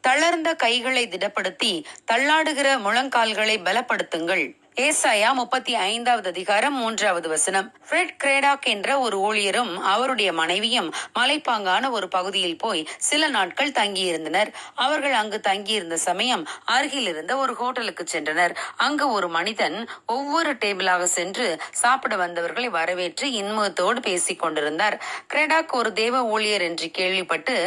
தளர்ந்த கைகளை திடப்படுத்தி தள்ளாடுகிற முழங்கால்களை பலப்படுத்துங்கள். ஏசாயா 35:3 ஃப்ரெட் கிரேடாக் என்ற ஒரு ஊழியரும் அவருடைய மனைவியும் மலைப்பாங்கான ஒரு பகுதியில் போய் சில நாட்கள் தங்கியிருந்தனர். அவர்கள் அங்கு தங்கியிருந்த சமயம் அருகில் இருந்த ஒரு ஹோட்டலுக்கு சென்றனர். அங்கு ஒரு மனிதன் ஒவ்வொரு டேபிளாக சென்று சாப்பிட வந்தவர்களை வரவேற்று இன்முகத்தோடு பேசிக் கொண்டிருந்தார். கிரேடாக் ஒரு தேவ ஊழியர் என்று கேள்விப்பட்டு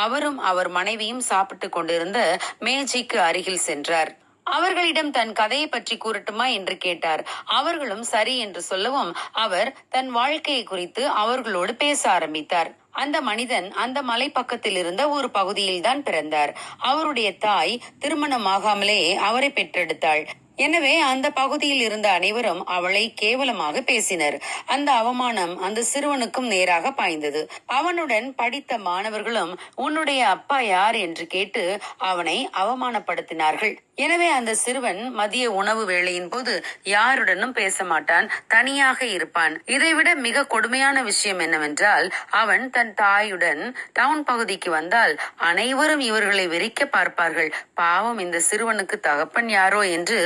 அவரும் அவர் மனைவியும் சாப்பிட்டு கொண்டிருந்த மேஜைக்கு அருகில் சென்றார். அவர்களிடம் தன் கதையை பற்றி கூறட்டுமா என்று கேட்டார். அவர்களும் சரி என்று சொல்லவும் அவர் தன் வாழ்க்கையை குறித்து அவர்களோடு பேச ஆரம்பித்தார். அந்த மனிதன் அந்த மலை பக்கத்தில் இருந்த ஒரு பகுதியில் தான் பிறந்தார். அவருடைய தாய் திருமணமாகாமலே அவரை பெற்றெடுத்தாள். எனவே அந்த பகுதியில் இருந்த அனைவரும் அவளை கேவலமாக பேசினர். அந்த அவமானம் அந்த சிறுவனுக்கும் நேராக பாய்ந்தது. அவனுடன் படித்த மாணவர்களும் உன்னுடைய அப்பா யார் என்று கேட்டு அவனை அவமானப்படுத்தினார்கள். எனவே அந்த சிறுவன் மதிய உணவு வேளையின் போது யாருடனும் பேச மாட்டான், தனியாக இருப்பான். இதைவிட மிக கொடுமையான விஷயம் என்னவென்றால் அவன் தன் தாயுடன் டவுன் பகுதிக்கு வந்தால் அனைவரும் இவர்களை வெறிக்க பார்ப்பார்கள். பாவம், இந்த சிறுவனுக்கு தகப்பன் யாரோ என்று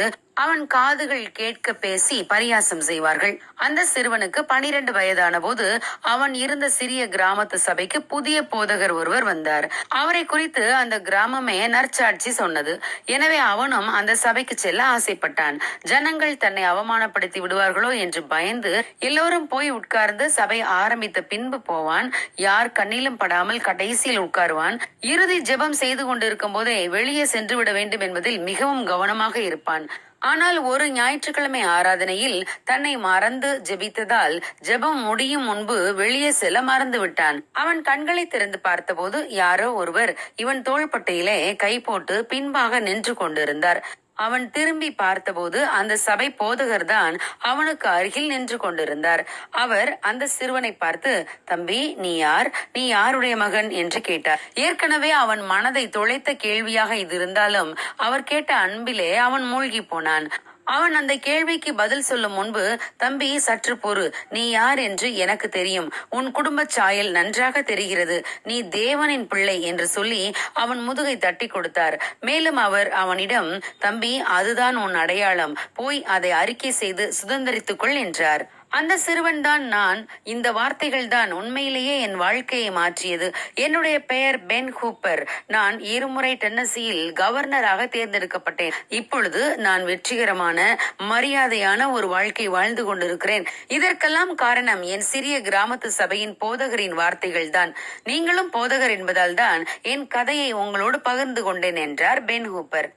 அவன் காதுகள் கேட்க பேசி பரியாசம் செய்வார்கள். அந்த சிறுவனுக்கு 12 வயதான போது அவன் இருந்த சிறிய கிராமத்து சபைக்கு புதிய போதகர் ஒருவர் வந்தார். அவரை குறித்து அந்த கிராமமே நற்சாட்சி சொன்னது. எனவே அவனும் அந்த சபைக்கு செல்ல ஆசைப்பட்டான். ஜனங்கள் தன்னை அவமானப்படுத்தி விடுவார்களோ என்று பயந்து எல்லோரும் போய் உட்கார்ந்து சபை ஆரம்பித்த பின்பு போவான். யார் கண்ணிலும் படாமல் கடைசியில் உட்காருவான். இறுதி ஜெபம் செய்து கொண்டிருக்கும் போதே வெளியே சென்று விட வேண்டும் என்பதில் மிகவும் கவனமாக இருப்பான். ஆனால் ஒரு ஞாயிற்றுக்கிழமை ஆராதனையில் தன்னை மறந்து ஜெபித்ததால் ஜெபம் முடியும் முன்பு வெளியே செல்ல மறந்து விட்டான். அவன் கண்களை திறந்து பார்த்தபோது யாரோ ஒருவர் இவன் தோள்பட்டையிலே கை போட்டு பின்பாக நின்று கொண்டிருந்தார். அவன் திரும்பி பார்த்தபோது அந்த சபை போதகர் தான் அவனுக்கு அருகில் நின்று கொண்டிருந்தார். அவர் அந்த சிறுவனை பார்த்து, தம்பி, நீ யார்? நீ யாருடைய மகன் என்று கேட்டார். ஏற்கனவே அவன் மனதை துளைத்த கேள்வியாக இது இருந்தாலும் அவர் கேட்ட அன்பிலே அவன் மூழ்கி போனான். அவன் அந்த கேள்விக்கு பதில் சொல்லும் முன்பு, தம்பி, சற்று பொறு. நீ யார் என்று எனக்கு தெரியும். உன் குடும்ப சாயல் நன்றாக தெரிகிறது. நீ தேவனின் பிள்ளை என்று சொல்லி அவன் முதுகை தட்டி கொடுத்தார். மேலும் அவர் அவனிடம், தம்பி, அதுதான் உன் அடையாளம். போய் அதை அறிக்கை செய்து சுதந்திரித்துக்கொள் என்றார். அந்த சிறுவன் தான் நான். இந்த வார்த்தைகள் தான் உண்மையிலேயே என் வாழ்க்கையை மாற்றியது. என்னுடைய பெயர் பென் ஹூப்பர். நான் இருமுறை டென்னசியில் கவர்னராக தேர்ந்தெடுக்கப்பட்டேன். இப்பொழுது நான் வெற்றிகரமான மரியாதையான ஒரு வாழ்க்கை வாழ்ந்து கொண்டிருக்கிறேன். இதற்கெல்லாம் காரணம் என் சிறிய கிராமத்து சபையின் போதகரின் வார்த்தைகள் தான். நீங்களும் போதகர் என்பதால் தான் என் கதையை உங்களோடு பகிர்ந்து கொண்டேன் என்றார் பென் ஹூப்பர்.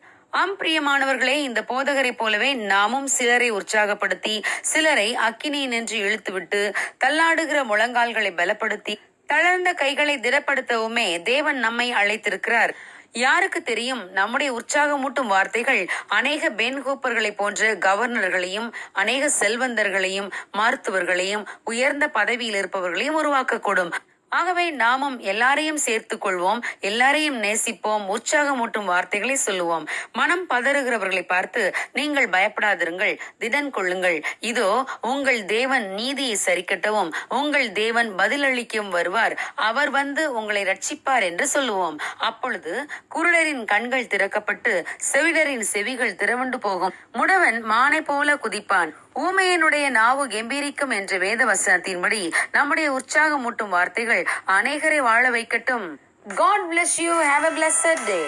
பிரியமானவர்களே, இந்த போதகரை போலவே நாமும் சிலரை உற்சாகப்படுத்தி சிலரை அக்கினியினின்று இழுத்துவிட்டு தள்ளாடுகிற முழங்கால்களை பலப்படுத்தி தளர்ந்த கைகளை திடப்படுத்தவுமே தேவன் நம்மை அழைத்திருக்கிறார். யாருக்கு தெரியும், நம்முடைய உற்சாகமூட்டும் வார்த்தைகள் அநேக பென் ஹூப்பர்களை போன்ற கவர்னர்களையும் அநேக செல்வந்தர்களையும் மருத்துவர்களையும் உயர்ந்த பதவியில் இருப்பவர்களையும் உருவாக்கக்கூடும். ஆகவே நாமும் எல்லாரையும் சேர்த்துக் கொள்வோம், எல்லாரையும் நேசிப்போம், உற்சாகமூட்டும் வார்த்தைகளை சொல்லுவோம். மனம் பதறுகிறவர்களை பார்த்து, நீங்கள் பயப்படாதிருங்கள், திடன் கொள்ளுங்கள். இதோ உங்கள் தேவன் நீதியை சரிக்கட்டவும் உங்கள் தேவன் பதிலளிக்கவும் வருவார். அவர் வந்து உங்களை ரட்சிப்பார் என்று சொல்லுவோம். அப்பொழுது குருடரின் கண்கள் திறக்கப்பட்டு செவிடரின் செவிகள் திறவுண்டு போகும். முடவன் மானை போல குதிப்பான். ஊமையனுடைய நாவு கெம்பீரிக்கும் என்ற வேத வசனத்தின்படி நம்முடைய உற்சாகமூட்டும் வார்த்தைகள் அநேகரை வாழ வைக்கட்டும். God bless you. Have a blessed day.